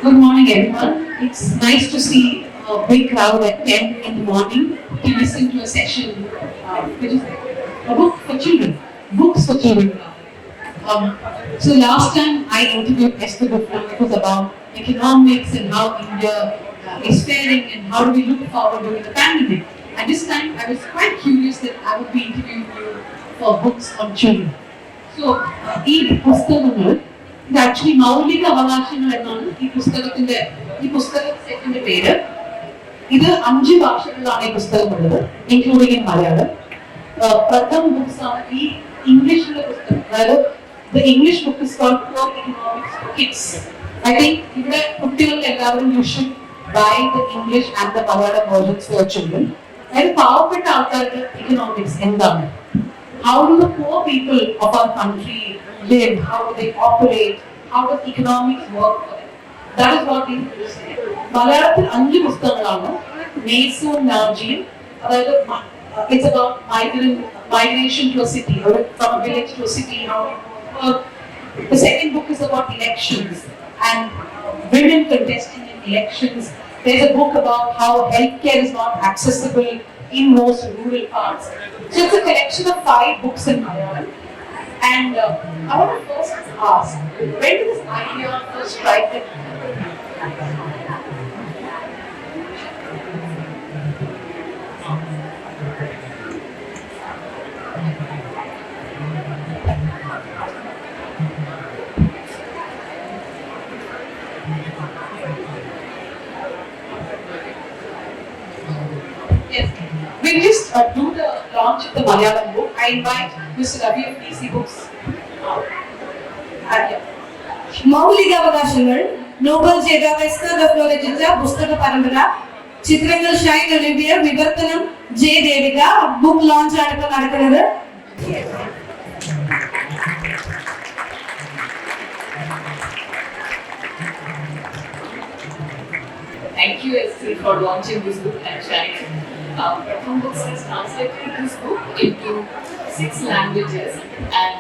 Good morning, everyone. It's nice to see a big crowd at 10 in the morning to listen to a session which is a book for children, books for children. So last time I interviewed Esther Duflo, it was about economics and how India is faring and how do we look forward during the pandemic. And this time I was quite curious that I would be interviewing you for books on children. So, ഈ പുസ്തകങ്ങൾ ഇത് actually മൗലിക അവകാശങ്ങൾ എന്നാണ് ഈ പുസ്തകത്തിന്റെ പേര്. ഇത് 5 ഭാഷകളിലാണ് ഈ പുസ്തകമുള്ളത്, including in Malayalam. Pratham books ആണ് ഈ ഇംഗ്ലീഷിലെ പുസ്തകം, അതായത് the English book is called Poor Economics for Kids. I think ഇവിടെ കുട്ടികളുടെ എല്ലാവരും you should buy the English and the Malayalam versions for your children. അതായത് പാവപ്പെട്ട ആൾക്കാരുടെ economics എന്താണ്, how do the poor people of our country live, how do they operate, how does economics work for them. That is what these books say. മലയാളത്തിൽ 5 പുസ്തകങ്ങളാണ്. മേസും നാജിയും, അതായത് it's about migration to a city, or from a village to a city. The second book is about elections and women contesting in elections. There's a book about how healthcare is not accessible in most rural parts. So it's a collection of 5 books in Malayalam. And I want to first ask, when did this idea first strike it? Yes. We'll just do the launch of the Malayalam book. I invite Mr. Ravi of DC Books. മൗലിക അവകാശങ്ങൾ Nobel ജേതാവ് ester ദുഫ്ലോ രചിച്ച പുസ്തക പരമ്പര, ചിത്രങ്ങൾ Shine Olivier, വിവർത്തനം J Devika. Book launch ആണ് ഇപ്പോൾ നടക്കുന്നത്. Thank you, Esther, for launching this book and Cheyenne. Pratham Books has translated this book into 6 languages, and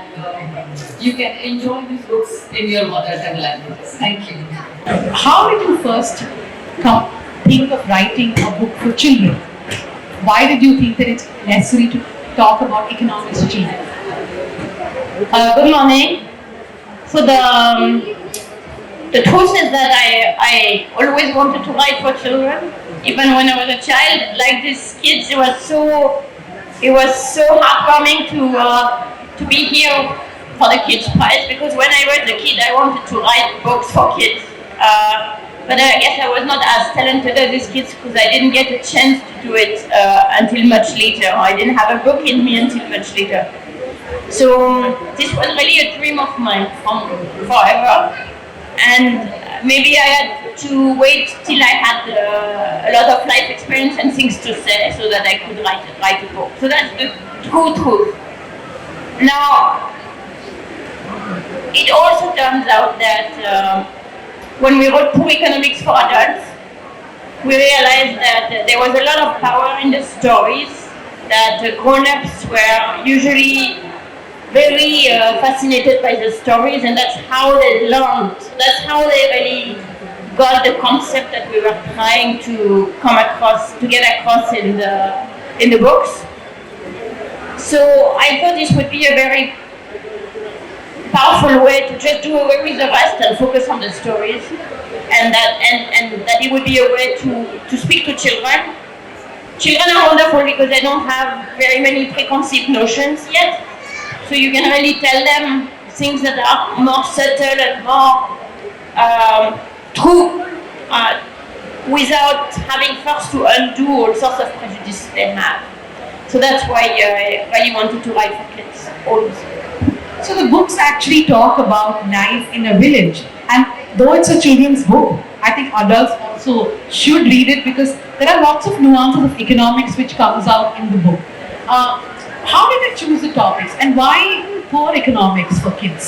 you can enjoy these books in your mother tongue languages. Thank you. How did you first think of writing a book for children? Why did you think that it's necessary to talk about economics to children? Good morning. So the truth is that I always wanted to write for children. Even when I was a child, like these kids, it was so heartwarming to be here for the Kids Prize, because when I was a kid, I wanted to write books for kids. But I guess I was not as talented as these kids because I didn't get a chance to do it until much later. I didn't have a book in me until much later. So this was really a dream of mine from forever. And maybe I had to wait till I had a lot of life experience and things to say so that I could write a book. So that's the true truth. Now, it also turns out that when we wrote Poor Economics for Adults, we realized that there was a lot of power in the stories, that grown-ups were usually very fascinated by the stories, and that's how they learned. That's how they really got the concept that we were trying to get across in the books. So I thought this would be a very powerful way to just do away with the rest and focus on the stories, and that it would be a way to speak to children. Children are wonderful because they don't have very many preconceived notions yet. So you can really tell them things that are more subtle and more true, without having first to undo all sorts of prejudices they have. So that's why I really wanted to write for kids always. So the books actually talk about life in a village, and though it's a children's book, I think adults also should read it because there are lots of nuances of economics which comes out in the book. How did you choose the topics, and why poor economics for kids?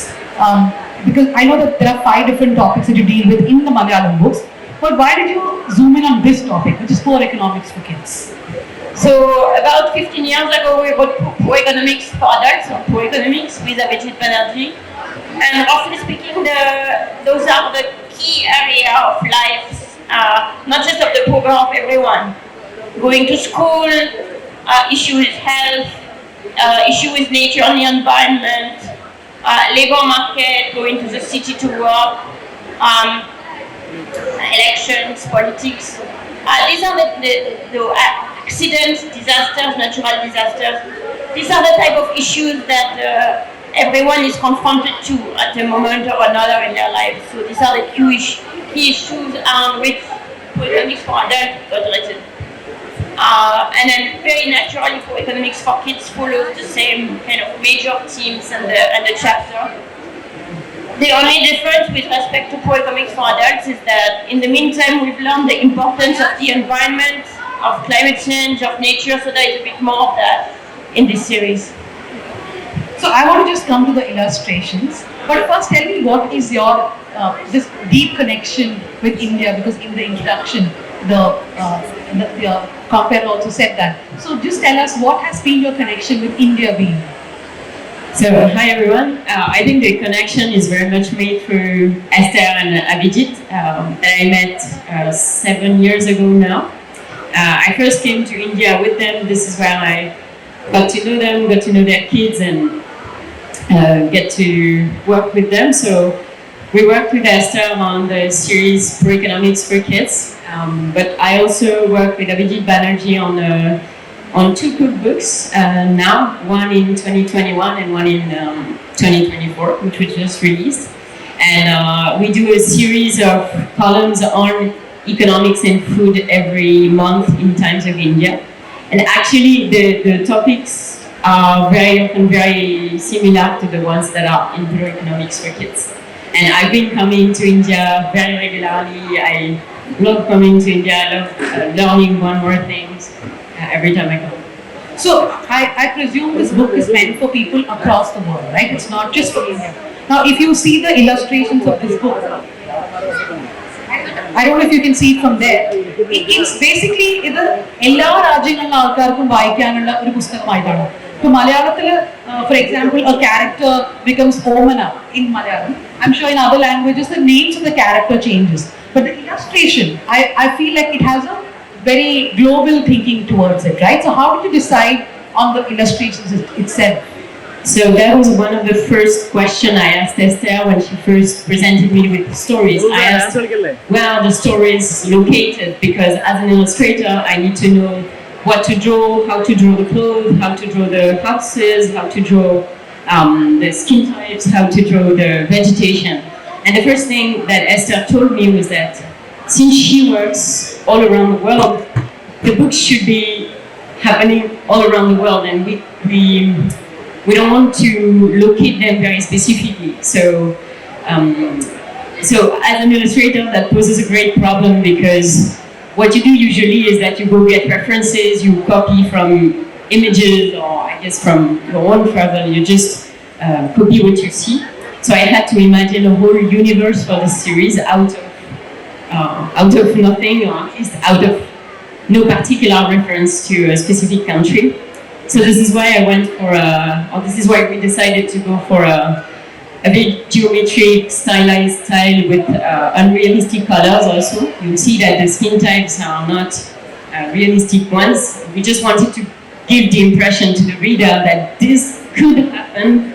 Because I know that there are 5 different topics that you deal with in the Malayalam books, but why did you zoom in on this topic, which is poor economics for kids? So about 15 years ago, we wrote Poor Economics for Adults, or Poor Economics with Abhijit Banerjee. And roughly speaking, those are the key area of life, not just of the poor, but of everyone. Going to school, issue with health, issue with nature and the environment, labor market, going to the city to work, elections, politics. These are the accidents, disasters, natural disasters. These are the type of issues that everyone is confronted to at a moment or another in their lives. So these are the key issues on which economics for adults got written. And then very naturally for economics for kids follows the same kind of major themes and the chapter. The only difference with respect to economics for adults is that in the meantime we've learned the importance of the environment, of climate change, of nature, so there is a bit more of that in this series. So I want to just come to the illustrations, but first tell me what is your this deep connection with India, because in the introduction the compere also said that. So just tell us what has been your connection with India been? So, hi everyone. I think the connection is very much made through Esther and Abhijit that I met 7 years ago now. I first came to India with them. This is where I got to know them, got to know their kids, and get to work with them. So we worked with Esther on the series Pro Economics for Kids, but I also work with Abhijit Banerjee on 2 cookbooks now, one in 2021 and one in 2024, which we just released. And we do a series of columns on economics and food every month in Times of India. And actually the topics are very often very similar to the ones that are in Pro Economics for Kids. And I've been coming to India very regularly. I love coming to India. I love learning more and more things every time I come. So I presume this book is meant for people across the world, right? It's not just for India. Now if you see the illustrations of this book, I don't know if you can see it from there. It's basically എല്ലാ രാജ്യങ്ങളിലെ ആൾക്കാർക്കും വായിക്കാനുള്ള ഒരു പുസ്തകമായിട്ടാണ്. For Malayalam, for example, a character becomes Omana in Malayalam. I'm sure in other languages the names of the character changes. But the illustration, I feel like it has a very global thinking towards it, right? So how did you decide on the illustrations itself? So that was one of the first questions I asked Esther when she first presented me with the stories. I asked where are the stories located, because as an illustrator I need to know what to draw, how to draw the clothes, how to draw the houses, how to draw the skin types, how to draw the vegetation. And the first thing that Esther told me was that since she works all around the world, the books should be happening all around the world, and we don't want to locate them very specifically. So as an illustrator, that poses a great problem, because what you do usually is that you go get references, you copy from images, or I guess from your own travel, you just copy what you see. So I had to imagine a whole universe for this series out of nothing, or at least out of no particular reference to a specific country. So this is why I went for this is why we decided to go for a bit geometric, stylized style with unrealistic colors also. You'll see that the skin types are not realistic ones. We just wanted to give the impression to the reader that this could happen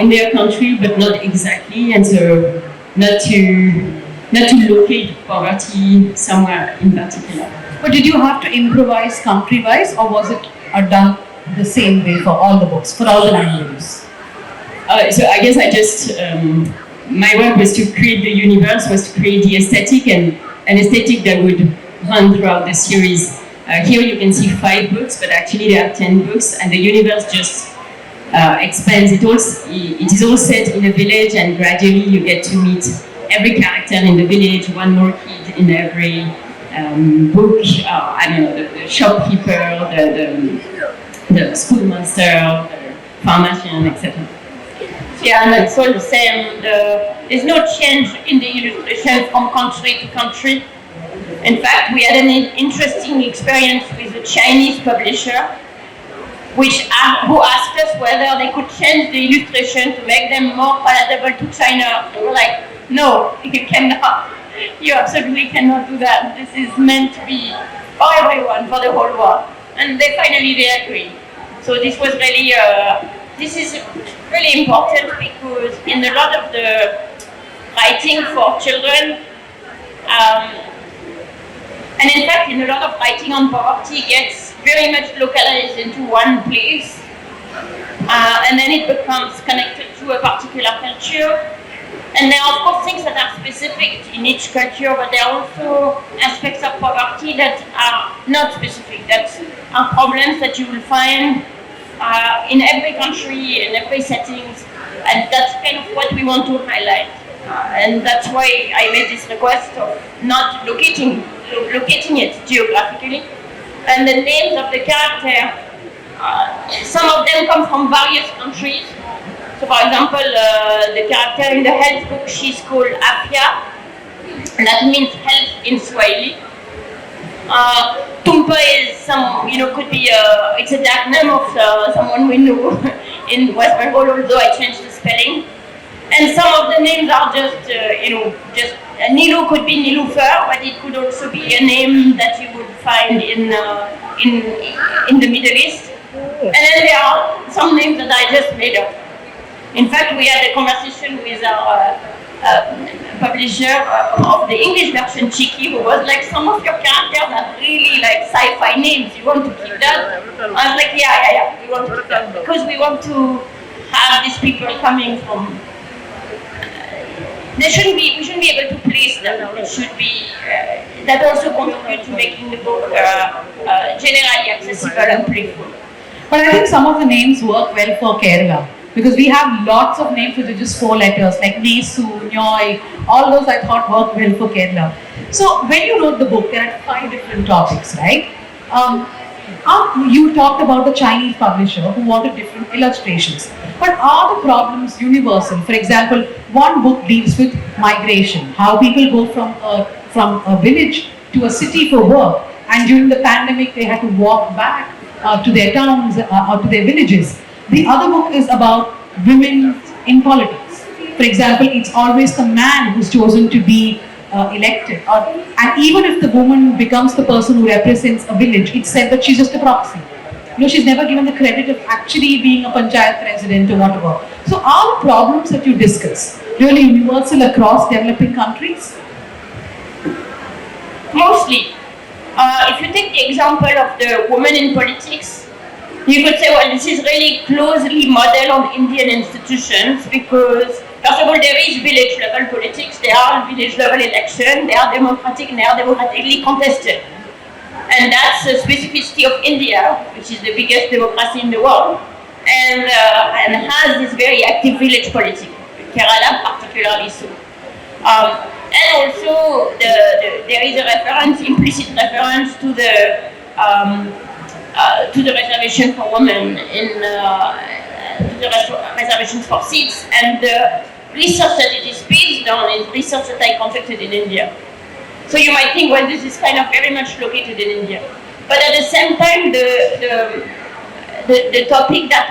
in their country, but not exactly, and so not to locate poverty somewhere in particular. But did you have to improvise country-wise, or was it done the same way for all the books, for all the languages? So I guess I just, my work was to create the universe, was to create the aesthetic, and an aesthetic that would run throughout the series. Here you can see 5 books, but actually there are 10 books, and the universe just expands. It is all set in a village, and gradually you get to meet every character in the village, one more kid in every book. I don't know, the shopkeeper, the schoolmaster, the pharmacian, etc. Yeah, and it's all the same. There's no change in the illustration from country to country. In fact, we had an interesting experience with a Chinese publisher, who asked us whether they could change the illustration to make them more palatable to China. They were like, no, you cannot. You absolutely cannot do that. This is meant to be for everyone, for the whole world. And they agreed. So this was really, this is really important because in a lot of the writing for children, and in fact in a lot of writing on poverty gets very much localized into one place, and then it becomes connected to a particular culture. And there are of course things that are specific in each culture, but there are also aspects of poverty that are not specific, that are problems that you will find in every country, in every settings, and that's kind of what we want to highlight. And that's why I made this request of not locating it geographically. And the names of the characters, some of them come from various countries. So for example, the character in the health book, she's called Afya, and that means health in Swahili. Tumpa is could be it's a dark name of someone we know in West Bengal, although I changed the spelling. And some of the names are just Nilu could be Nilufer, but it could also be a name that you would find in the Middle East. And then there are some names that I just made up. In fact, we had a conversation with our publisher of the English version, Chiki, who was like, some of your characters are really like sci-fi names. You want to keep that? I was like, yeah, we want to keep that. Because we want to have these people coming from... we shouldn't be able to place them. It should be... that also contribute to making the book generally accessible and playful. But I think some of the names work well for Kerala. Because we have lots of names which are just 4 letters, like Nesu, Nyoy, all those I thought worked well for Kerala. So when you wrote the book, there are 5 different topics, right? You talked about the Chinese publisher who wanted different illustrations. But are the problems universal? For example, one book deals with migration, how people go from a village to a city for work, and during the pandemic they had to walk back to their towns or to their villages. The other book is about women in politics. For example, it's always the man who's chosen to be elected. And even if the woman becomes the person who represents a village, it's said that she's just a proxy. She's never given the credit of actually being a panchayat president or whatever. So are the problems that you discuss really universal across developing countries? Mostly. If you take the example of the woman in politics, you could say, well, this is really closely modeled on Indian institutions because, first of all, there is village level politics, there are village level elections, they are democratic and they are democratically contested. And that's a specificity of India, which is the biggest democracy in the world, and has this very active village politics, Kerala particularly so. And also, there is a reference, implicit reference to the reservation for women, to the reservations for seats, and the research that it is based on is research that I conducted in India. So you might think, well, this is kind of very much located in India. But at the same time, the topic that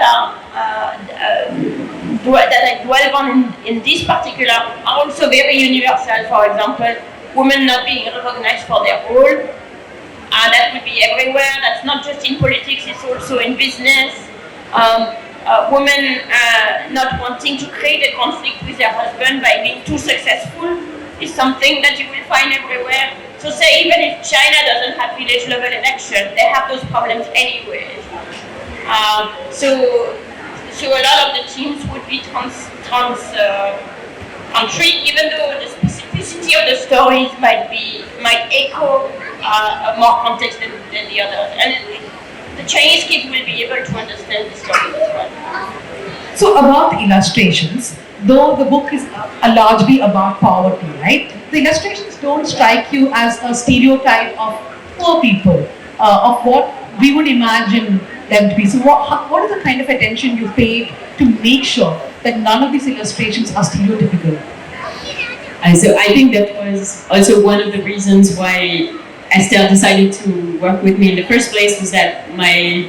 I dwell on in this particular are also very universal. For example, women not being recognized for their role. That would be everywhere. That's not just in politics, it's also in business. Women not wanting to create a conflict with their husband by being too successful is something that you will find everywhere. So say even if China doesn't have village level election, they have those problems anyway. So a lot of the themes would be trans country, even though the specificity of the stories might echo more context than the others. And the Chinese kids will be able to understand the stories as well. So about illustrations, though the book is largely about poverty, right? The illustrations don't strike you as a stereotype of poor people, of what we would imagine them to be. So what is the kind of attention you paid to make sure that none of these illustrations are stereotypical? So I think that was also one of the reasons why Esther decided to work with me in the first place, was that my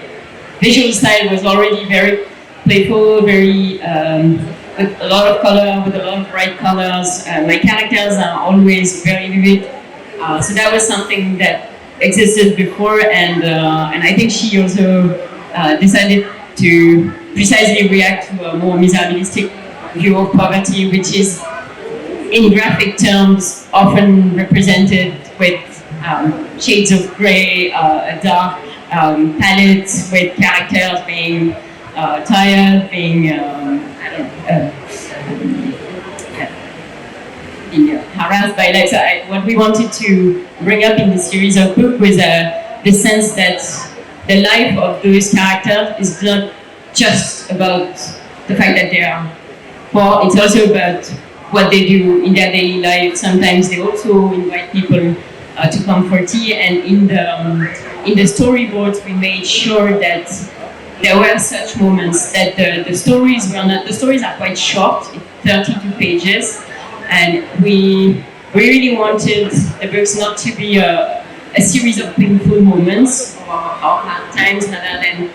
visual style was already very playful, very with a lot of color, with a lot of bright colors. My characters are always very vivid. So that was something that existed before, and I think she also decided to precisely react to a more miserabilistic view of poverty, which is, in graphic terms, often represented with shades of grey, a dark palette with characters being tired, being being harassed by life. So what we wanted to bring up in this series of books was the sense that the life of those characters is not just about the fact that they are poor, it's also about what they do in their daily life. Sometimes they also invite people to come for tea, and in the storyboards we made sure that there were such moments, that the stories are quite short, 32 pages, and we really wanted the books not to be a series of painful moments or hard times, rather than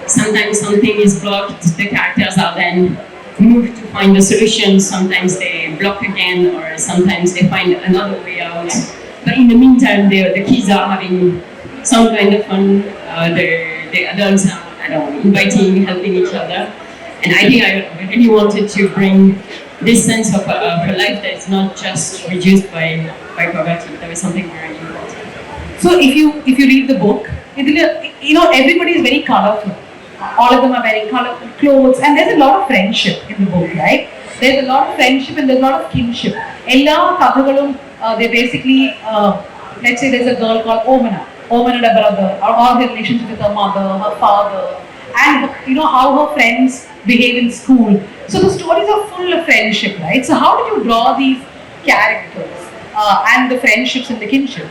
sometimes something is blocked, the characters are then moved to find a solution, sometimes they block again, or sometimes they find another way out. But in the meantime, the kids are having some kind of fun, the adults are, inviting, helping each other. And I think I really wanted to bring this sense of a life that is not just reduced by poverty. That was something very important. So if you read the book, everybody is very colorful. All of them are wearing colorful clothes, and there's a lot of friendship in the book, right? There's a lot of friendship and there's a lot of kinship. Ella Kathagalum, they basically, let's say there's a girl called Omana and a brother, or her relationship with her mother, her father, and how her friends behave in school. So the stories are full of friendship, right? So how did you draw these characters and the friendships and the kinship?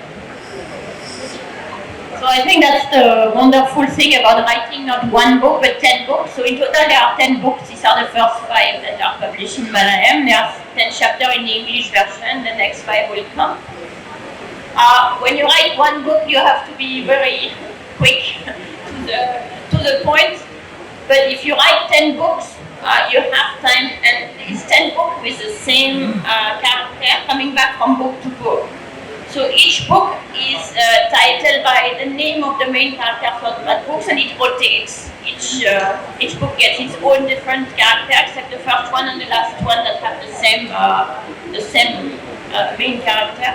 So I think that's the wonderful thing about writing not one book but 10 books. So in total there are 10 books. These are the first 5 that are published in Malayalam. There are 10 chapters in the English version. The next 5 will come. When you write one book, you have to be very quick to the point. But if you write 10 books, you have time, and these 10 books with the same character coming back from book to book. So each book is titled by the name of the main character for that books, and it rotates. Each book gets its own different character, except the first one and the last one that have the same main character.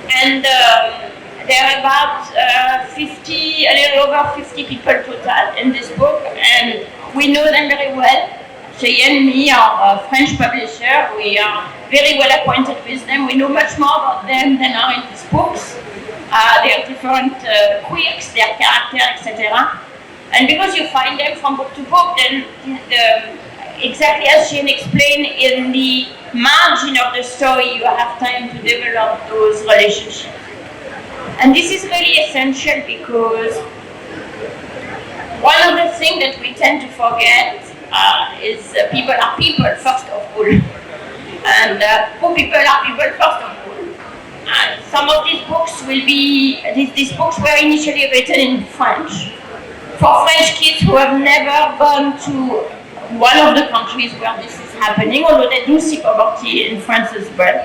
And there are about a little over 50 people total in this book, and we know them very well. Cheyenne, me, our French publisher, we are very well acquainted with them. We know much more about them than are in these books. Their different quirks, their character, etc. And because you find them from book to book, then exactly as Cheyenne explained, in the margin of the story, you have time to develop those relationships. And this is really essential because one of the things that we tend to forget is people are people first of all, and poor people are people first of all. And some of these books will be these books were initially written in French for French kids who have never gone to one of the countries where this is happening, although they do see poverty in France as well.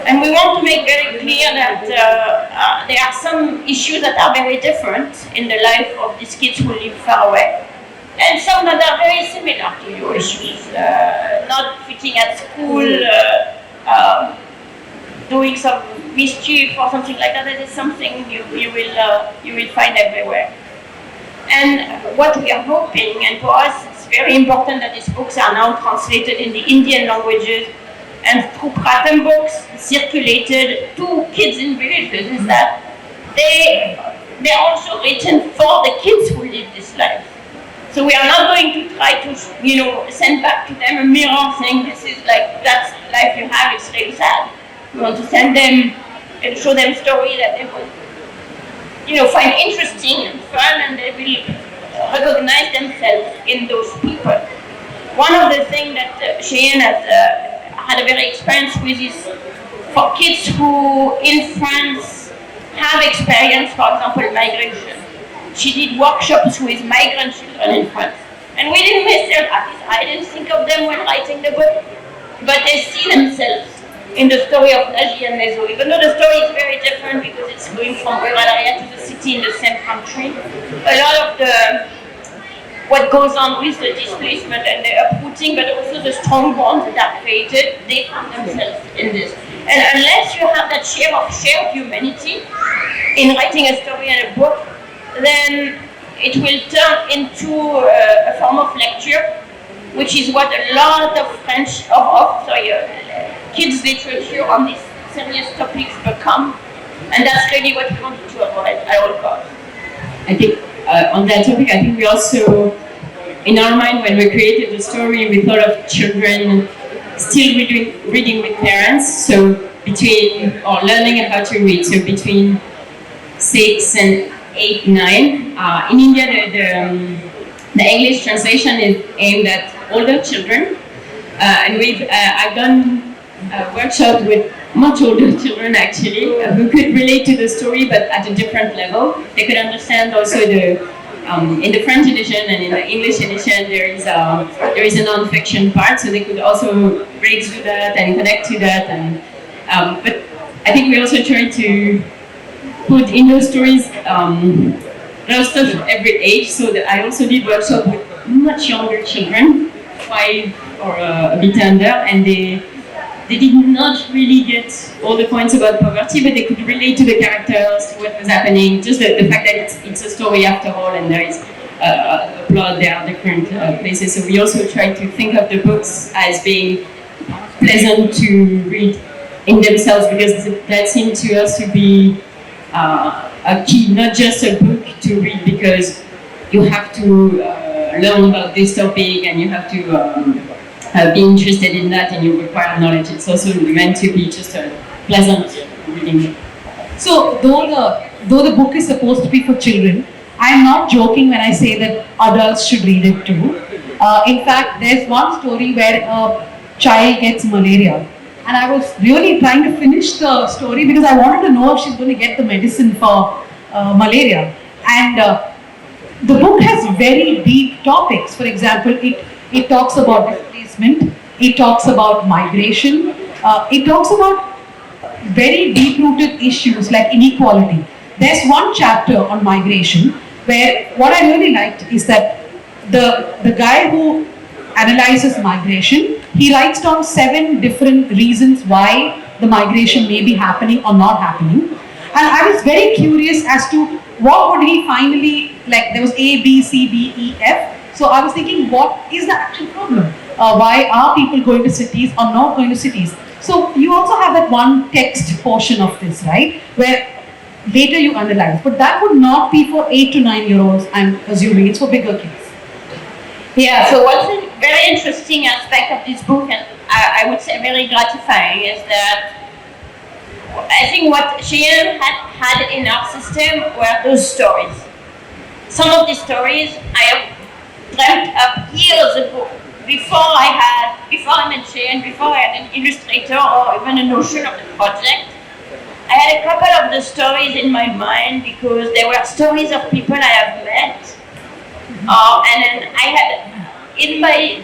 And we want to make very clear that there are some issues that are very different in the life of these kids who live far away. And some that are very similar to your issues, not fitting at school, doing some mischief or something like that. That is something you will find everywhere. And what we are hoping, and for us it's very important that these books are now translated in the Indian languages and through Pratham books circulated to kids in villages, is that they're also written for the kids who live this life. So we are not going to try to, send back to them a mirror saying this is like, that's the life you have, it's really sad. We want to send them and show them stories that they will, find interesting and fun, and they will recognize themselves in those people. One of the things that Cheyenne has had a very experience with is for kids who in France have experienced, for example, migration. She did workshops with migrant children in France. And we didn't miss them, at least I didn't think of them when writing the book, but they see themselves in the story of Naji and Nezo, even though the story is very different because it's going from rural area to the city in the same country. A lot of what goes on with the displacement and the uprooting, but also the strong bonds that are created, they find themselves in this. And unless you have that shared humanity in writing a story and a book, then it will turn into a form of lecture, which is what a lot of kids' literature on these serious topics become. And that's really what we wanted to avoid at all costs. I think on that topic, I think we also, in our mind, when we created the story, we thought of children still reading with parents, so or learning how to read, so between 6 and 8, 9. In India, the English translation is aimed at older children, and I've done workshops with much older children actually, who could relate to the story but at a different level. They could understand also in the French edition and in the English edition there is a non-fiction part, so they could also relate to that and connect to that. And but I think we also try to put in those stories a lot of stuff of every age. So that I also did workshops with much younger children, 5 or a bit under, and they did not really get all the points about poverty, but they could relate to the characters, to what was happening, just the fact that it's a story after all, and there is a plot, there are different places. So we also try to think of the books as being pleasant to read in themselves, because that seemed to us to be a key, not just a book to read because you have to learn about this topic and you have to be interested in that and you require knowledge. It's also meant to be just a pleasant reading. So though the book is supposed to be for children, I am not joking when I say that adults should read it too. In fact, there's one story where a child gets malaria, and I was really trying to finish the story because I wanted to know if she's going to get the medicine for malaria. And the book has very deep topics. For example, it talks about displacement, it talks about migration, it talks about very deep-rooted issues like inequality. There's one chapter on migration where what I really liked is that the guy who analyzes migration, he writes down 7 different reasons why the migration may be happening or not happening. And I was very curious as to what would he finally, like there was A, B, C, D, E, F. So I was thinking, what is the actual problem? Why are people going to cities or not going to cities? So you also have that one text portion of this, right? Where later you analyze, but that would not be for 8 to 9-year-olds, I'm assuming, it's for bigger kids. Yeah, so what's a very interesting aspect of this book, and I would say very gratifying, is that I think what Cheyenne had in our system were those stories. Some of these stories I have dreamt up years ago, before I met Cheyenne, before I had an illustrator or even a notion of the project. I had a couple of the stories in my mind because they were stories of people I have met. And then I had, in my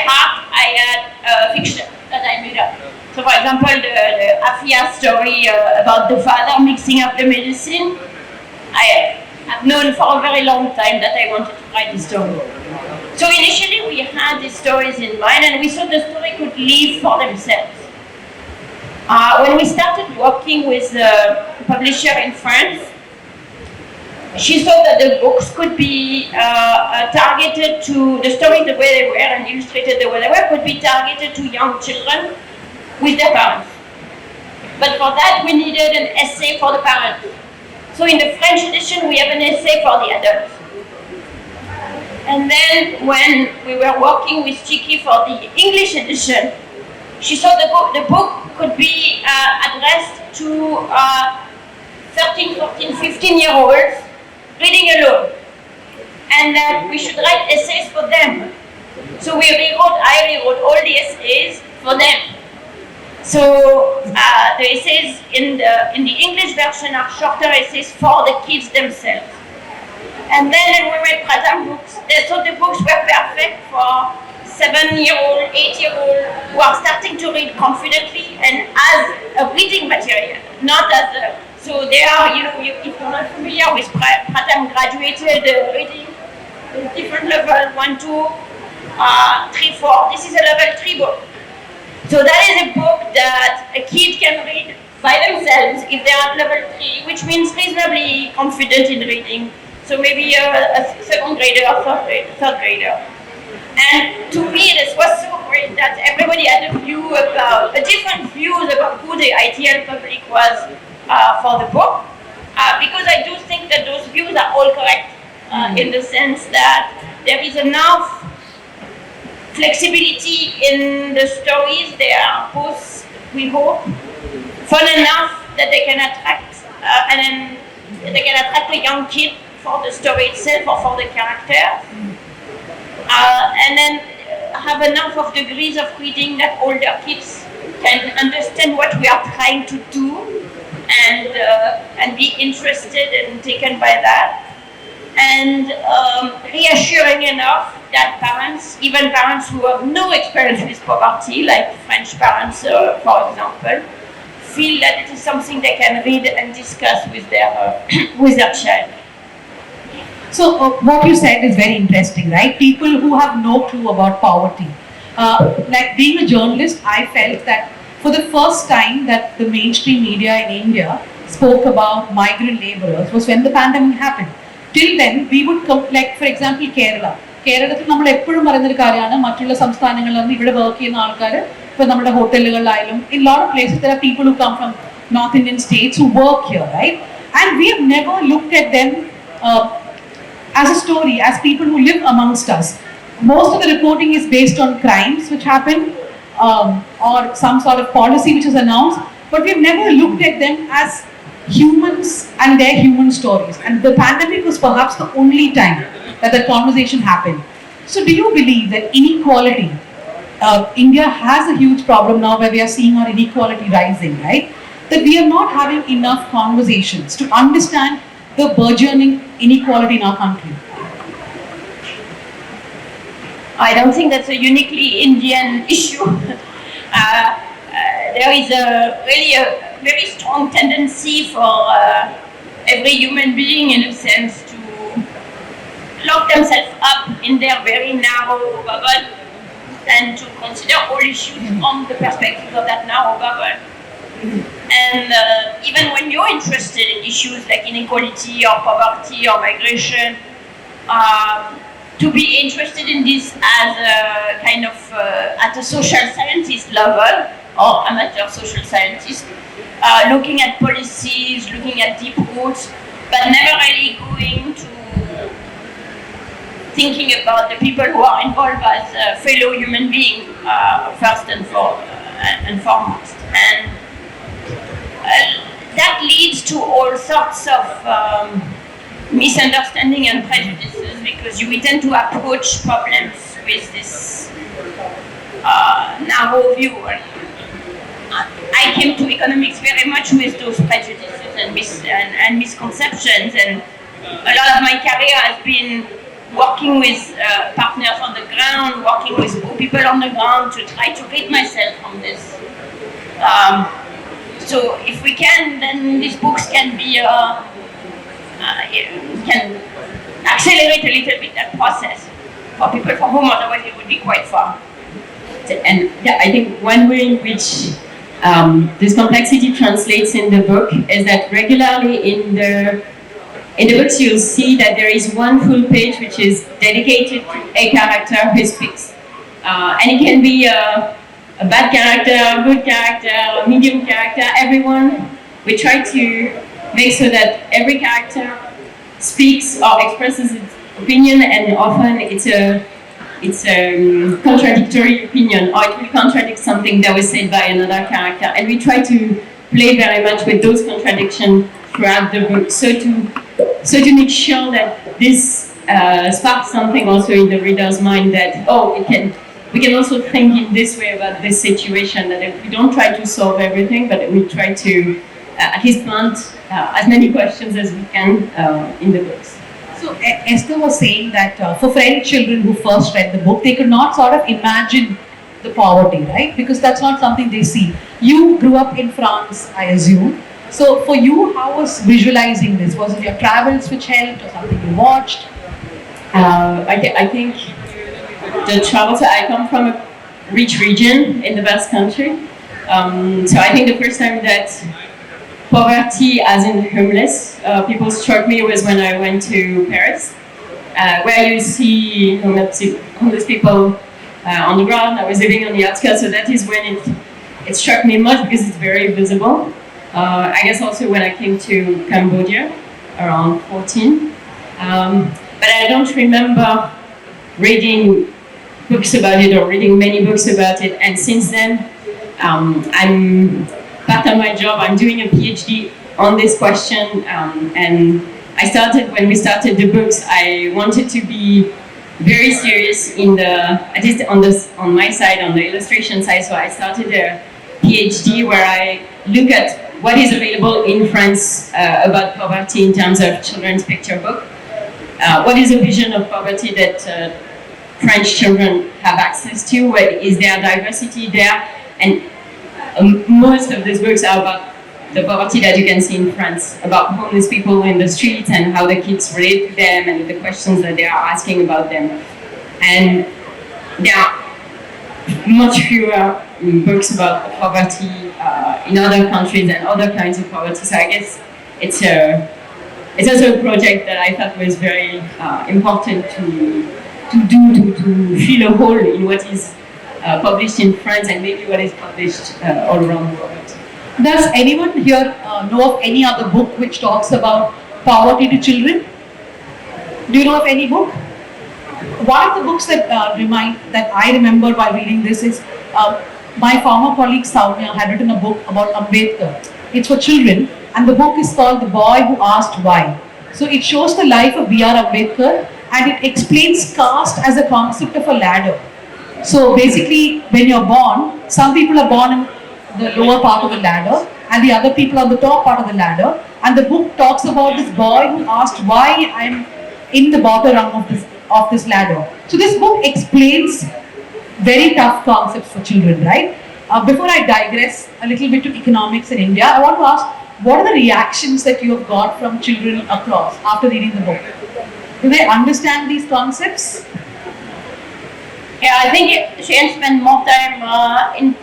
heart, I had fiction that I made up. So for example, the Afia story about the father mixing up the medicine, I have known for a very long time that I wanted to write this story. So initially we had these stories in mind and we thought the story could live for themselves. When we started working with the publisher in France, she thought that the books could be targeted to, the stories the way they were and illustrated the way they were, could be targeted to young children with their parents. But for that we needed an essay for the parents. So in the French edition we have an essay for the adults. And then when we were working with Chiki for the English edition, she thought the book could be addressed to 13, 14, 15-year-olds reading alone, and that we should write essays for them. So I rewrote all the essays for them. So the essays in the English version are shorter essays for the kids themselves. And then we read Pratham books. So the books were perfect for 7-year-old, 8-year-old who are starting to read confidently and as a reading material, not as a. So they are, if you're not familiar with Pratham, graduated reading different level 1, 2, 3, 4. This is a level 3 book. So that is a book that a kid can read by themselves if they are at level 3, which means reasonably confident in reading. So maybe a second grader or third grader. And to me, this was so great that everybody had a different views about who the ideal public was for the book, because I do think that those views are all correct in the sense that there is enough flexibility in the stories. They are both, we hope, fun enough that they can attract a young kid for the story itself or for the character, and then have enough of degrees of reading that older kids can understand what we are trying to do and be interested and taken by that, and reassuring enough that parents, even parents who have no experience with poverty, like French parents, for example, feel that it is something they can read and discuss with their child. So what you said is very interesting, right? People who have no clue about poverty. Like being a journalist, I felt that for the first time that the mainstream media in India spoke about migrant laborers was when the pandemic happened. Till then, we would like, for example, Kerala. കേരളത്തിൽ നമ്മൾ എപ്പോഴും പറയുന്നൊരു കാര്യമാണ് മറ്റുള്ള സംസ്ഥാനങ്ങളിൽ നിന്ന് ഇവിടെ work ചെയ്യുന്ന ആൾക്കാർ ഇപ്പോൾ നമ്മുടെ ഹോട്ടലുകളിലായാലും in lot of places there are people who come from North Indian states who work here, right? And we have never looked at them as a story, as people who live amongst us. Most of the reporting is based on crimes which happen or some sort of policy which is announced, but we've never looked at them as humans and their human stories. And the pandemic was perhaps the only time that the conversation happened. So do you believe that inequality, India has a huge problem now where we are seeing our inequality rising, right? That we are not having enough conversations to understand the burgeoning inequality in our country? I don't think that's a uniquely Indian issue. There is really a very strong tendency for every human being, in a sense, to lock themselves up in their very narrow bubble and to consider all issues from the perspective of that narrow bubble. And even when you're interested in issues like inequality or poverty or migration, to be interested in this as a kind of at a social scientist level or amateur social scientist, looking at policies, looking at deep roots, but never really going to thinking about the people who are involved as fellow human beings first and foremost. And that leads to all sorts of misunderstanding and prejudices, because we tend to approach problems with this narrow view. I came to economics very much with those prejudices and misconceptions, and a lot of my career has been working with partners on the ground, working with people on the ground to try to rid myself from this. So if we can, then these books can be can accelerate a little bit that process for people for whom otherwise it would be quite far. And yeah, I think one way in which this complexity translates in the book is that regularly in the books you'll see that there is one full page which is dedicated to a character who speaks. And it can be a bad character, a good character, a medium character, everyone. We try to make so that every character speaks or expresses its opinion, and often it's a contradictory opinion, or it will contradict something that was said by another character. And we try to play very much with those contradictions throughout the book, so to make sure that this sparks something also in the reader's mind, that we can also think in this way about this situation, that we don't try to solve everything, but we try to at least plant as many questions as we can in the books. So Esther was saying that for French children who first read the book, they could not sort of imagine the poverty, right? Because that's not something they see. You grew up in France, I assume. So for you, how was visualizing this? Was it your travels which helped or something you watched? I think the travels, I come from a rich region in the Basque Country. So I think the first time that poverty, as in homeless, people struck me was when I went to Paris, where you see homeless people on the ground. I was living on the outskirts, so that is when it struck me much because it's very visible. I guess also when I came to Cambodia, around 14. But I don't remember reading books about it or reading many books about it. And since then, I'm part of my job. I'm doing a PhD on this question. And when we started the books, I wanted to be very serious at least on my side, on the illustration side. So I started a PhD where I look at what is available in France about poverty in terms of children's picture book. What is a vision of poverty that French children have access to? Is there diversity there? And most of these books are about the poverty that you can see in France, about homeless people in the streets and how the kids relate to them and the questions that they are asking about them. And there are much fewer books about poverty in other countries and other kinds of poverty. So I guess it's also a project that I thought was very important to do to fill a hole in what is published in France and maybe what is published all around the world. Does anyone here know of any other book which talks about poverty to children? Do you know of any book? One of the books that I remember while reading this is my former colleague Soumya had written a book about Ambedkar. It's for children, and the book is called The Boy Who Asked Why. So it shows the life of B.R. Ambedkar, and it explains caste as a concept of a ladder. So basically, when you're born, some people are born in the lower part of the ladder, and the other people on the top part of the ladder. And the book talks about this boy who asked why I'm in the bottom rung of this ladder. So this book explains very tough concepts for children, right? Before I digress a little bit to economics in India, I want to ask, what are the reactions that you have got from children across after reading the book? Do they understand these concepts? Yeah, I think Cheyenne spent more time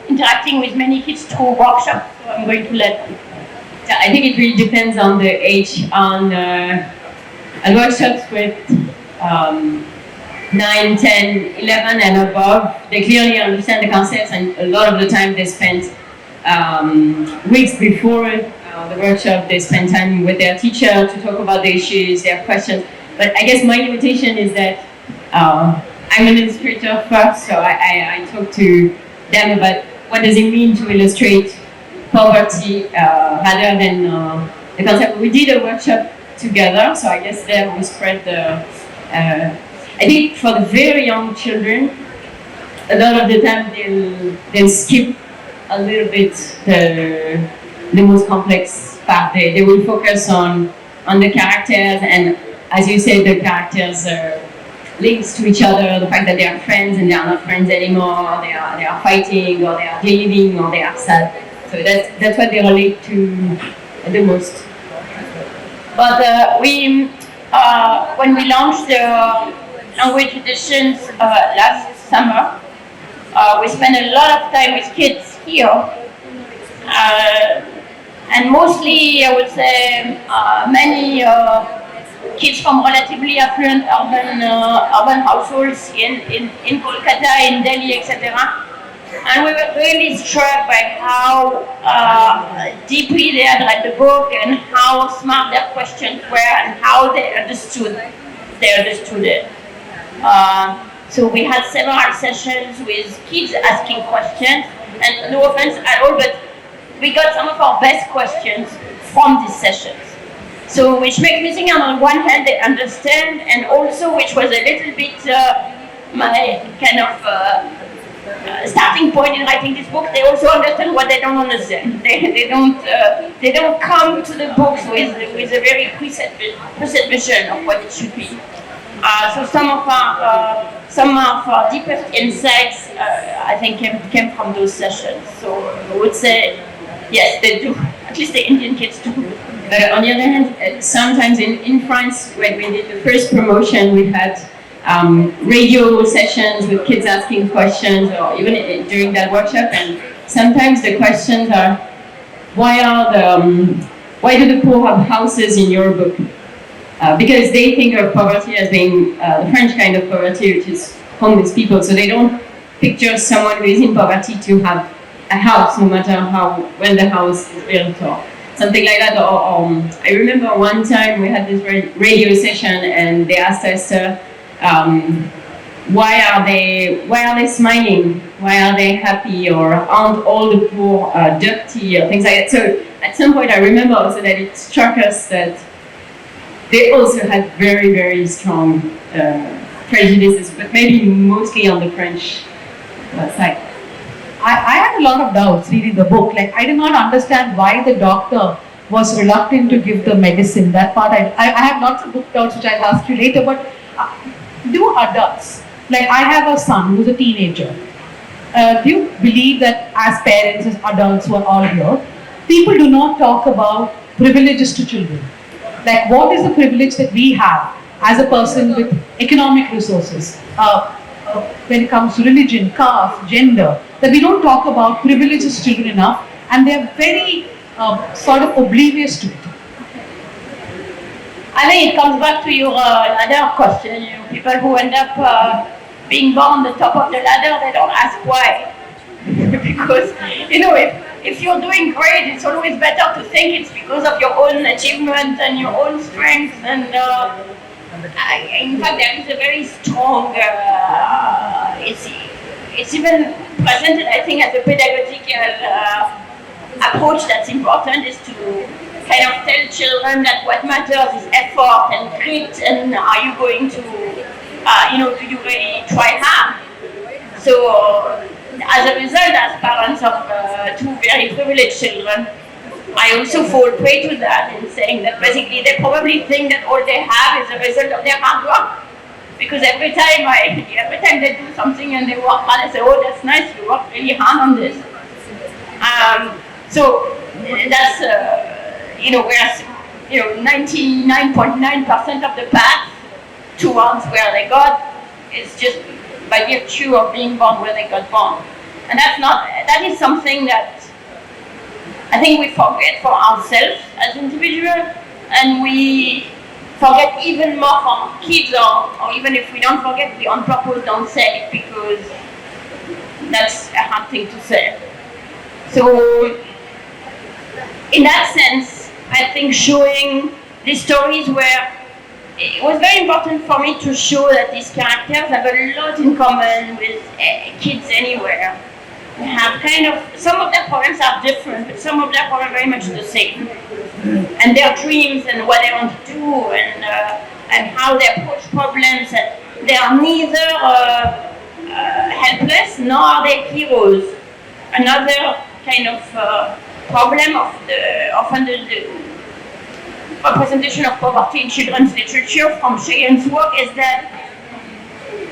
interacting with many kids through workshops, so I'm going to let. I think it really depends on the age. On workshops with 9, 10, 11 and above, they clearly understand the concepts, and a lot of the time they spend weeks before the workshop, they spend time with their teacher to talk about the issues, their questions. But I guess my limitation is that I'm an illustrator first, so I talk to them about what does it mean to illustrate poverty rather than the concept. We did a workshop together, so I guess there we spread the. I think for the very young children, a lot of the time they'll skip a little bit the most complex part. They will focus on the characters, and as you said, the characters are links to each other, the fact that they are friends and they are not friends anymore, they are fighting, or they are living, or they are sad. So that's what they relate to the most. But when we launched the language editions last summer, we spent a lot of time with kids here. And mostly, I would say, many kids from relatively affluent urban households in Kolkata, in Delhi, etc. And we were really struck by how deeply they had read the book and how smart their questions were and how they understood it. So we had several sessions with kids asking questions, and no offense at all, but we got some of our best questions from these sessions. So which makes me think on one hand they understand, and also which was a little bit my kind of starting point in writing this book. They also understand what they don't understand. They don't come to the books with a very preset vision of what it should be. So some of our deepest insights, I think, came from those sessions. So I would say, yes, they do. At least the Indian kids do. But on the other hand, sometimes in France, when we did the first promotion, we had radio sessions with kids asking questions, or even during that workshop. And sometimes the questions are, why do the poor have houses in your book? Because they think of poverty as being the French kind of poverty, which is homeless people. So they don't picture someone who is in poverty to have a house, no matter when the house is built or something like that. Or I remember one time we had this radio session and they asked us, why are they smiling? Why are they happy? Or aren't all the poor dirty or things like that? So at some point I remember also that it struck us that they also had very, very strong prejudices, but maybe mostly on the French side. I had a lot of doubts reading the book. Like, I did not understand why the doctor was reluctant to give the medicine. That part, I have lots of book doubts which I'll ask you later, but do adults, like I have a son who's a teenager, do you believe that as parents, as adults who are all here, people do not talk about privileges to children? Like, what is the privilege that we have as a person with economic resources, when it comes to religion, caste, gender, that we don't talk about privileges to children enough, and they're very sort of oblivious to it. I think it comes back to your ladder question. You know, people who end up being born on the top of the ladder, they don't ask why. Because, you know, if you're doing great, it's always better to think it's because of your own achievement and your own strength. And in fact, there is a very strong, it's even presented, I think, as a pedagogical approach that's important, is to kind of tell children that what matters is effort and grit, and are you going to, do you really try hard? So, as a result, as parents of two very privileged children, I also fall prey to that in saying that basically they probably think that all they have is a result of their hard work. Because every time they do something and they work hard, I say, oh, that's nice, you work really hard on this. So that's, whereas, 99.9% of the path towards where they got is just by virtue of being born where they got born. And that is something that I think we forget for ourselves as individuals, and we forget even more for our kids, or even if we don't forget, we on purpose don't say it because that's a hard thing to say. So in that sense, I think showing these stories where it was very important for me to show that these characters have a lot in common with kids anywhere. They have some of their problems are different, but some of their problems are very much the same. And their dreams and what they want to do and how they approach problems, and they are neither helpless nor are they heroes. Another kind of problem of often the representation of poverty in children's literature from Cheyenne's work is that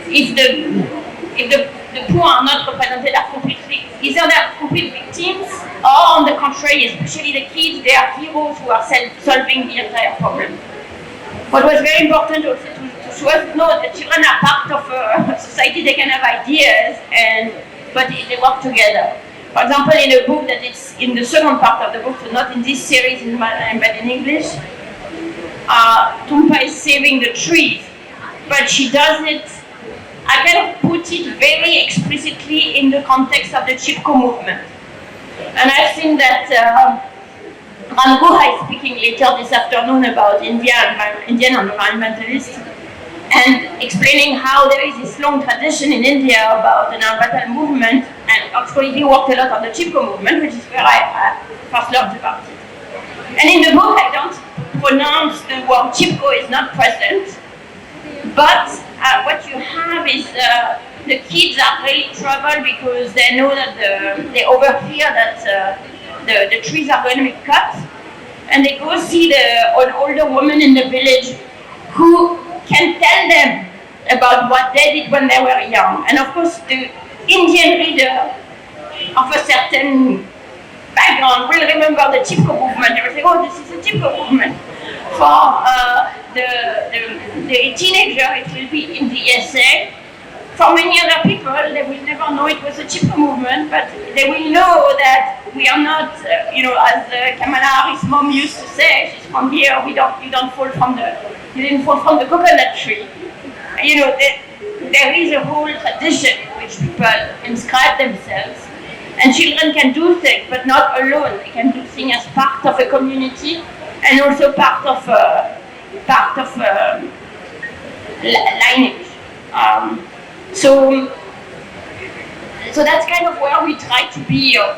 if the poor are not represented appropriately, either they are complete victims, or on the contrary, especially the kids, they are heroes who are solving the entire problem. What was very important also to show us, no, the children are part of a society, they can have ideas, but they work together. For example, in a book that it's in the second part of the book, so not in this series but in English, Tumpa is saving the trees, but she does it, I kind of put it very explicitly in the context of the Chipko movement. And I've seen that Ram Guha is speaking later this afternoon about Indian environmentalists, and explaining how there is this long tradition in India about an environmental movement, and actually he worked a lot on the Chipko movement, which is where I first learned about it. And in the book I don't pronounce the word Chipko, is not present, but what you have is the kids are really troubled because they know that they overhear that the trees are going to be cut, and they go see an older woman in the village who can tell them about what they did when they were young. And of course, the Indian reader of a certain background will remember the Chipko movement. They will say, oh, this is the Chipko movement. For the teenager, it will be in the essay. For many other people, they will never know it was a Chipko movement, but they will know that we are not, as Kamala Harris' mom used to say, she's from here, you didn't fall from the coconut tree. There is a whole tradition in which people inscribe themselves, and children can do things, but not alone. They can do things as part of a community, and also part of lineage. So that's kind of where we try to be of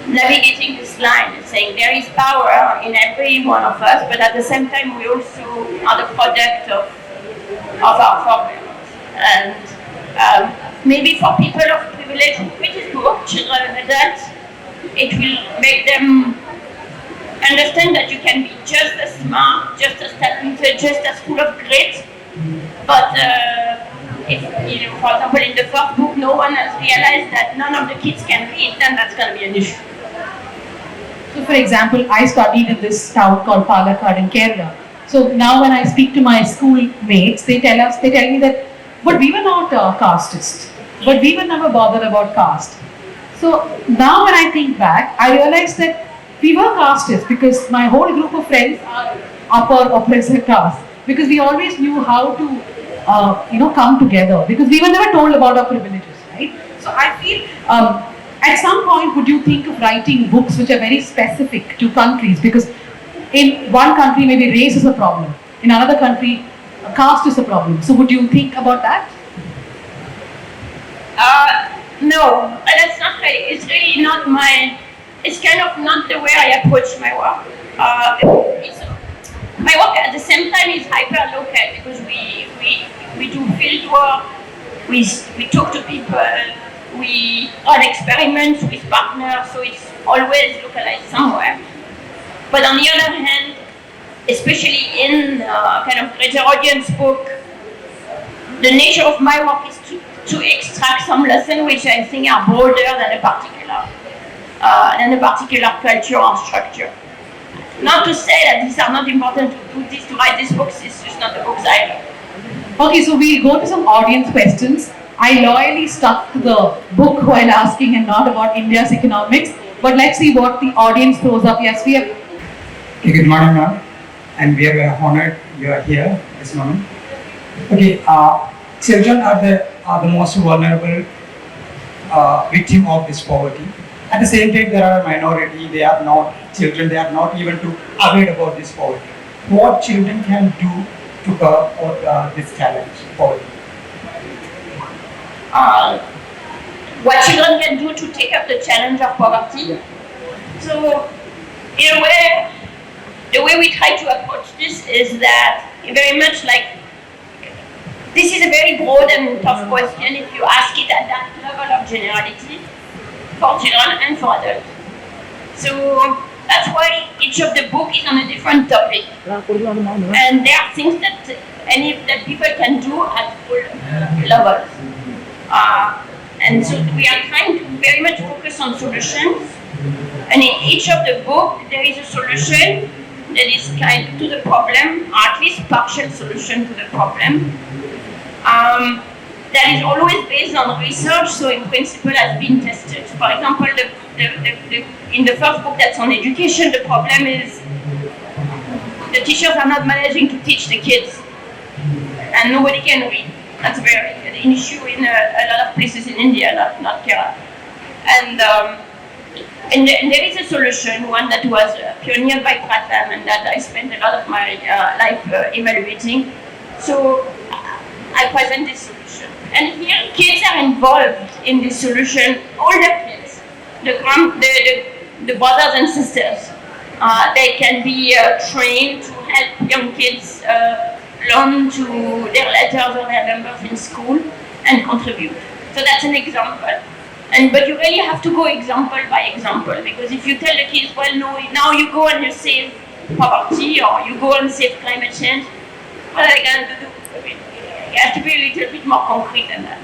navigating this line, saying there is power in every one of us, but at the same time we also are the product of our forebears. And maybe for people of privilege who read this book, children and adults, it will make them understand that you can be just as smart, just as talented, just as full of grit, but if, for example, in the first book, no one has realized that none of the kids can read, then that's going to be an issue. So, for example, I studied in this town called Calicut in Kerala. So now when I speak to my schoolmates, they tell me that, but we were not casteist, but we were never bothered about caste. So now when I think back, I realized that we were casteist because my whole group of friends are upper oppressor caste, because we always knew how to come together, because we were never told about our privileges, right? So I feel at some point, would you think of writing books which are very specific to countries? Because in one country, maybe race is a problem. In another country, caste is a problem. So would you think about that? No, that's not really, it's really not it's kind of not the way I approach my work. My work at the same time is hyper-local because we do field work, we talk to people, we run experiments with partners, so it's always localized somewhere. But on the other hand, especially in kind of greater audience book, the nature of my work is to extract some lessons which I think are broader than a particular culture or structure. Not to say that these are not important to write these books, it's just not the books I write. Okay, so we'll go to some audience questions. I loyally stuck to the book while asking and not about India's economics. But let's see what the audience throws up. Yes, we have. Okay, good morning, ma'am. And we are honored you are here this morning. Okay, children are the most vulnerable victim of this poverty. At the same time, there are a minority. They are not children. They are not even too aware about this poverty. What children can do to curb this challenge, poverty? What children can do to take up the challenge of poverty. So, in a way, the way we try to approach this is that very much like, this is a very broad and tough question if you ask it at that level of generality for children and for adults. So that's why each of the book is on a different topic. And there are things that people can do at all levels. And so we are trying to very much focus on solutions. And in each of the book, there is a solution that is kind of to the problem, or at least partial solution to the problem. That is always based on research, so in principle has been tested. For example, in the first book that's on education, the problem is the teachers are not managing to teach the kids, and nobody can read. That's very an issue in a lot of places in India, not Kerala. And there is a solution, one that was pioneered by KATHA, and that I spent a lot of my life evaluating. So I present this solution. And here, kids are involved in this solution, older kids, the brothers and sisters. They can be trained to help young kids learn to their letters or their numbers in school. and contribute. So that's an example. But you really have to go example by example, because if you tell the kids, well, no, now you go and you save poverty, or you go and save climate change, what are they going to do? I mean, you have to be a little bit more concrete than that.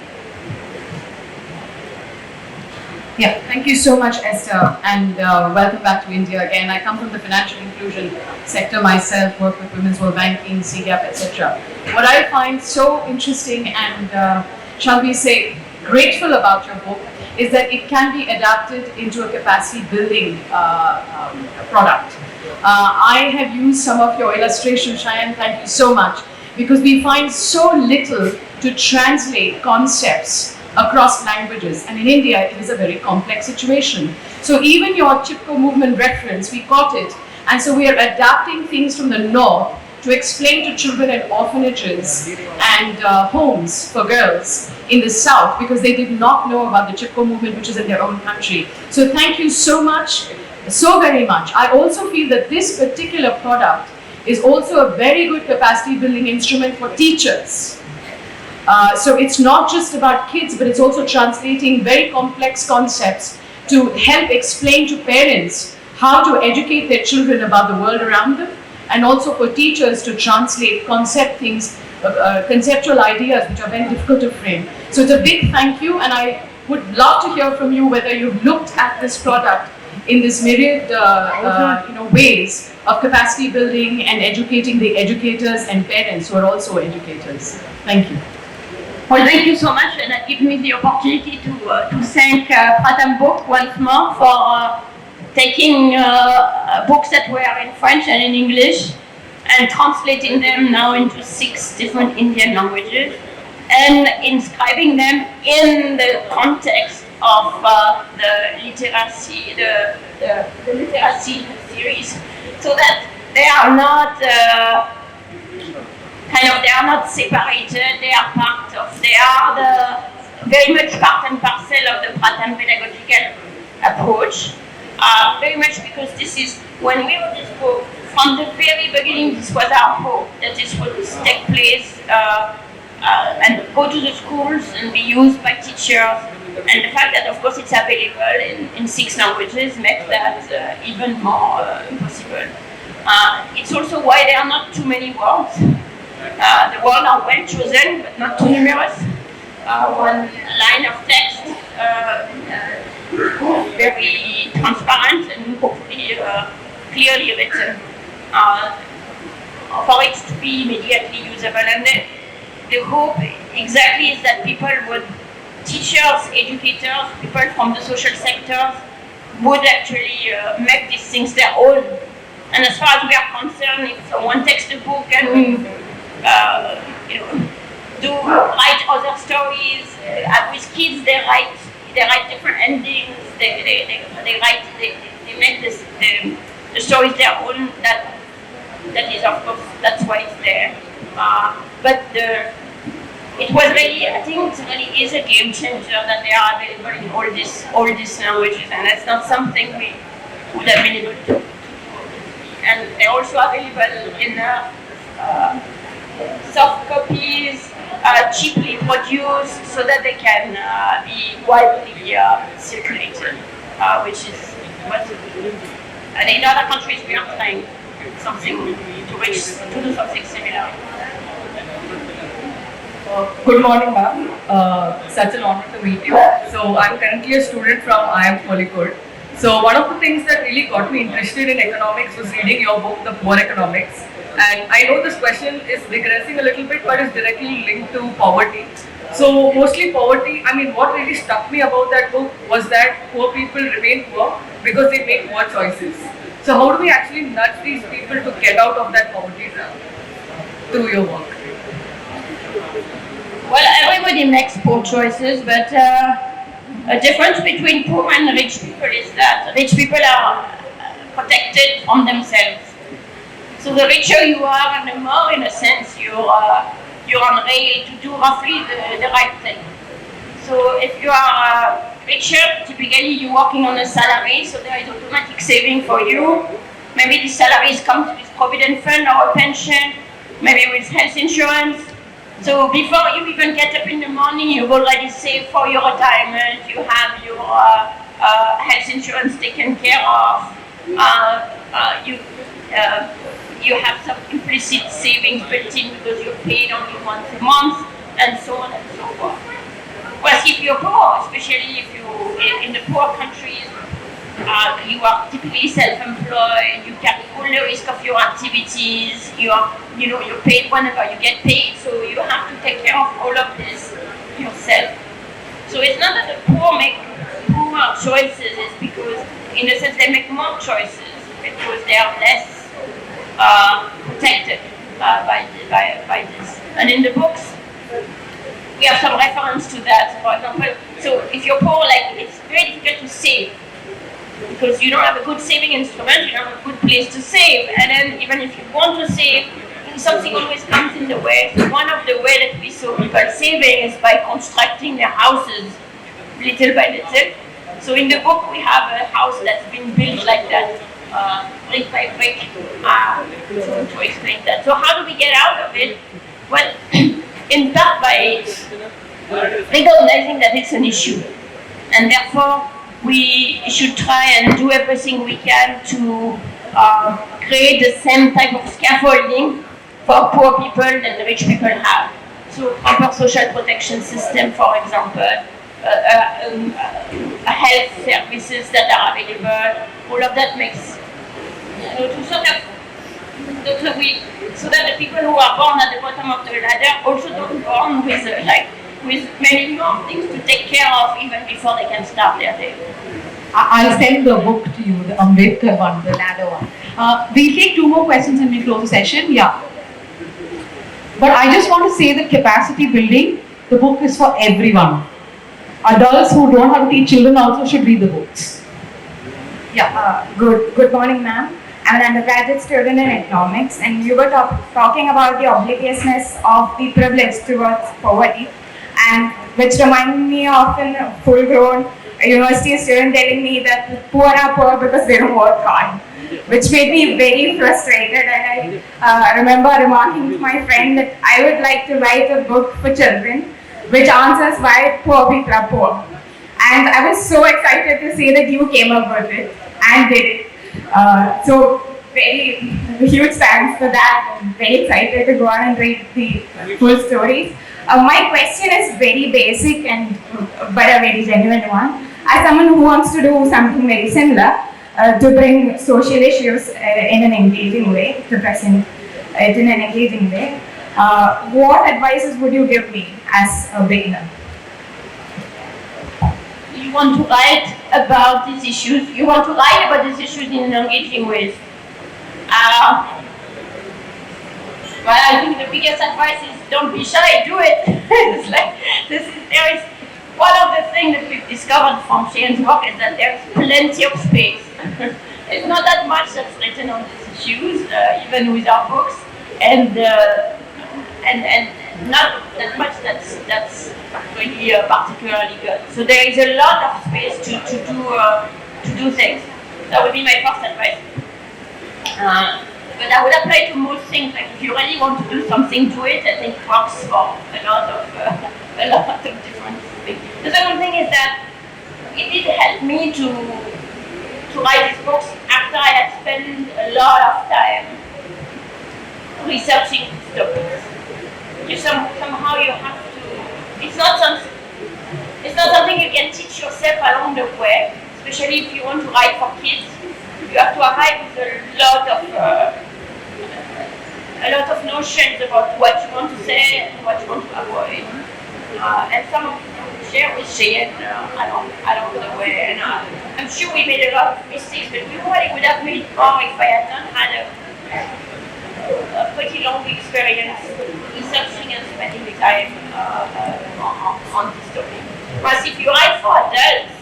Yeah, thank you so much, Esther, and welcome back to India again. I come from the financial inclusion sector myself, work with Women's World Banking, CGAP, etc. What I find so interesting and, shall we say, grateful about your book is that it can be adapted into a capacity building product. I have used some of your illustrations, Cheyenne, thank you so much, because we find so little to translate concepts across languages, and in India it is a very complex situation. So even your Chipko movement reference, we caught it, and so we are adapting things from the north to explain to children at orphanages and homes for girls in the south, because they did not know about the Chipko movement, which is in their own country. So thank you so much, so very much. I also feel that this particular product is also a very good capacity building instrument for teachers. So it's not just about kids, but it's also translating very complex concepts to help explain to parents how to educate their children about the world around them, and also for teachers to translate conceptual ideas which are very difficult to frame. So it's a big thank you, and I would love to hear from you whether you've looked at this product in this myriad ways of capacity building and educating the educators and parents who are also educators. Thank you. Well, thank you so much, and that gives me the opportunity to thank Pratham Book once more for taking books that were in French and in English and translating them now into 6 different Indian languages and inscribing them in the context of the literacy series, so that they are not they are not separated. They are very much part and parcel of the Pratham pedagogical approach. Very much because this is, when we wrote this book, from the very beginning, this was our hope, that this would take place and go to the schools and be used by teachers. And the fact that, of course, it's available in 6 languages makes that even more possible. It's also why there are not too many words. The words are well chosen, but not too numerous. One line of text, very transparent and hopefully clearly written, for it to be immediately usable. And the hope exactly is that people would, teachers, educators, people from the social sectors, would actually make these things their own. And as far as we are concerned, if someone takes the book and write other stories, with kids they write different endings, they make the stories their own. That is, of course, that's why it's there. But it was really, I think it really is a game changer that they are available in all these languages, and that's not something we would have been able to do. And they're also available in soft copies, cheaply produced, so that they can be widely circulated, which is what. And in other countries, we are trying something to do something similar. Good morning, ma'am. Such an honor to meet you. So I'm currently a student from IIM Calicut. So one of the things that really got me interested in economics was reading your book, The Poor Economics. And I know this question is digressing a little bit, but it's directly linked to poverty. So mostly poverty, I mean, what really struck me about that book was that poor people remain poor because they make poor choices. So how do we actually nudge these people to get out of that poverty trap through your work? Well, everybody makes poor choices, but a difference between poor and rich people is that rich people are protected from themselves. So the richer you are, and the more, in a sense, you're on rail to do roughly the right thing. So if you are richer, typically you're working on a salary, so there is automatic saving for you. Maybe the salaries come with provident fund or a pension, maybe with health insurance. So before you even get up in the morning, you've already saved for your retirement, you have your health insurance taken care of, you have some implicit savings built in because you're paid only once a month, and so on and so forth. Whereas if you're poor, especially if you're in the poor countries, you are typically self-employed, you carry all the risk of your activities, you're paid whenever you get paid, so you have to take care of all of this yourself. So it's not that the poor make poor choices, it's because, in a sense, they make more choices because they are less protected by this. And in the books, we have some reference to that. For example, so if you're poor, it's very difficult to save because you don't have a good saving instrument, you don't have a good place to save, and then even if you want to save, something always comes in the way. So one of the ways that we saw people saving is by constructing their houses little by little. So in the book we have a house that's been built like that, brick by brick, to explain that. So how do we get out of it? Well, in part by recognizing that it's an issue, and therefore we should try and do everything we can to create the same type of scaffolding for poor people that the rich people have. So proper social protection system, for example, health services that are available, all of that makes, to sort of, so that the people who are born at the bottom of the ladder also don't born with many more things to take care of even before they can start their day. I'll send the book to you, the Ambedkar one, the ladder one. We'll take 2 more questions and we'll close the session. Yeah. But I just want to say that capacity building, the book is for everyone. Adults who don't have to teach children also should read the books. Yeah, good morning, ma'am. I'm an undergraduate student in economics, and you were talking about the obliviousness of the privilege towards poverty, and which reminded me of a full-grown university student telling me that the poor are poor because they don't work hard, which made me very frustrated. And I remember remarking to my friend that I would like to write a book for children which answers why poor people are poor. And I was so excited to see that you came up with it and did it. So very huge thanks for that. I'm very excited to go on and read the full stories. My question is very basic but a very genuine one. As someone who wants to do something very similar to bring social issues in an engaging way, to present it in an engaging way, what advices would you give me as a beginner? You want to write about these issues. You want to write about these issues in an engaging way. Well, I think the biggest advice is don't be shy, do it. It's like there is one of the things that we've discovered from Cheyenne's work is that there's plenty of space. There's not that much that's written on these issues, even with our books, and not that much that's really particularly good. So there is a lot of space to do things. That would be my first advice. But I would apply to most things. Like if you really want to do something, do it. I think it works for a lot of different things. The second thing is that it did help me to write these books after I had spent a lot of time researching these topics. Somehow you have to. It's not something you can teach yourself along the way. Especially if you want to write for kids, you have to arrive with a lot of notions about what you want to say and what you want to avoid. And some of them share with Cheyenne along the way. And I'm sure we made a lot of mistakes, but we probably would have made more if I had not had a pretty long experience researching and spending time on this topic. Whereas if you write for adults,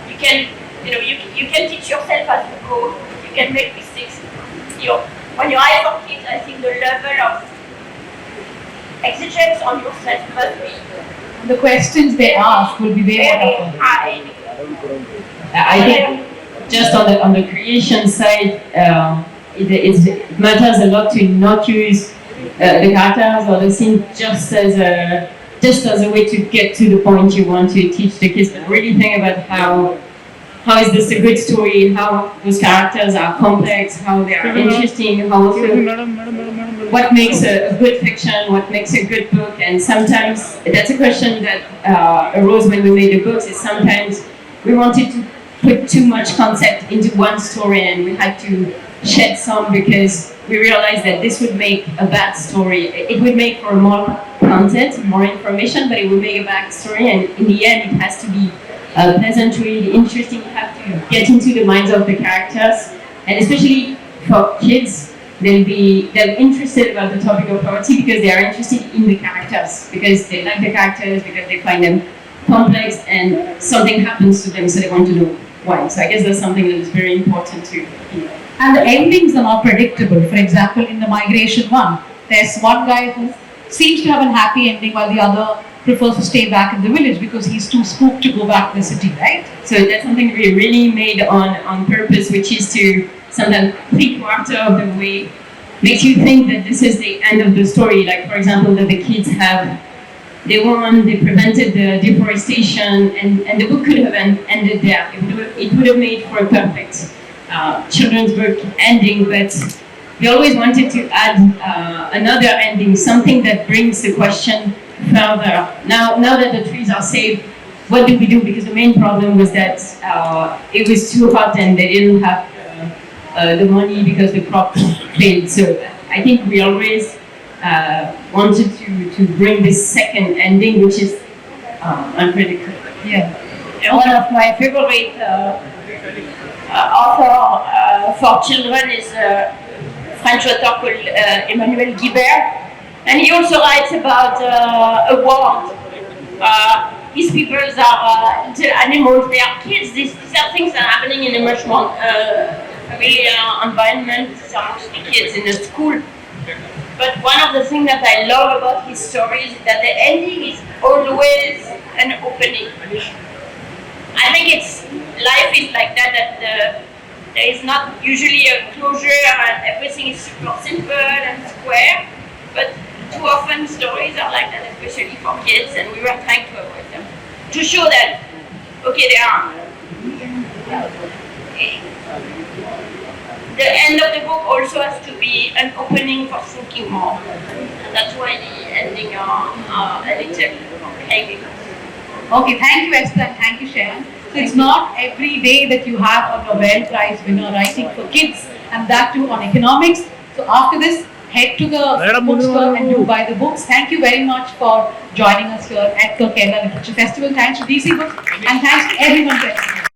you can teach yourself as you go. You can make mistakes. When you write for kids, I think the level of exigence on yourself must be. The questions they ask will be very high. I think just on the creation side, it matters a lot to not use the characters or the scene just as a way to get to the point you want to teach the kids, but really think about how is this a good story, how those characters are complex, how they are interesting, how also what makes a good fiction, what makes a good book. And sometimes that's a question that arose when we made the books, is sometimes we wanted to put too much concept into one story and we had to shed some because we realized that this would make a bad story. It would make for more content, more information, but it would make a bad story, and in the end it has to be pleasant to read, interesting. You have to get into the minds of the characters, and especially for kids, they'll be interested about the topic of poverty because they are interested in the characters, because they like the characters, because they find them complex, and something happens to them, so they want to know why. So I guess that's something that is very important to. And the endings are not predictable. For example, in the migration one, there's one guy who seems to have a happy ending while the other prefers to stay back in the village because he's too spooked to go back to the city, right? So that's something we really made on purpose, which is to sometimes 3/4 of the way makes you think that this is the end of the story. Like, for example, that the kids they won, they prevented the deforestation, and the book could have ended there. It would have made for a perfect children's book ending, but we always wanted to add another ending, something that brings the question further. Now that the trees are saved, what do we do? Because the main problem was that it was too hot and they didn't have the money because the crop failed. So I think we always wanted to bring this second ending, which is unpredictable. Yeah. One of my favorite author for children is French author called Emmanuel Guibert, and he also writes about a world. These people are little animals, they are kids, these are things that are happening in a much more familiar environment. These are mostly kids in a school. But one of the things that I love about his stories is that the ending is always an opening. I think life is like that there is not usually a closure and everything is super simple and square, but too often stories are like that, especially for kids, and we were trying to avoid them. To show that, okay, the end of the book also has to be an opening for thinking more. And that's why the ending are a little heavy. Okay, thank you, Esther, and thank you, Cheyenne. So it's not every day that you have a Nobel Prize winner writing for kids, and that too on economics. So after this, head to the bookstore and do buy the books. Thank you very much for joining us here at the Kerala Literature Festival. Thanks to DC Books, and thanks to everyone present.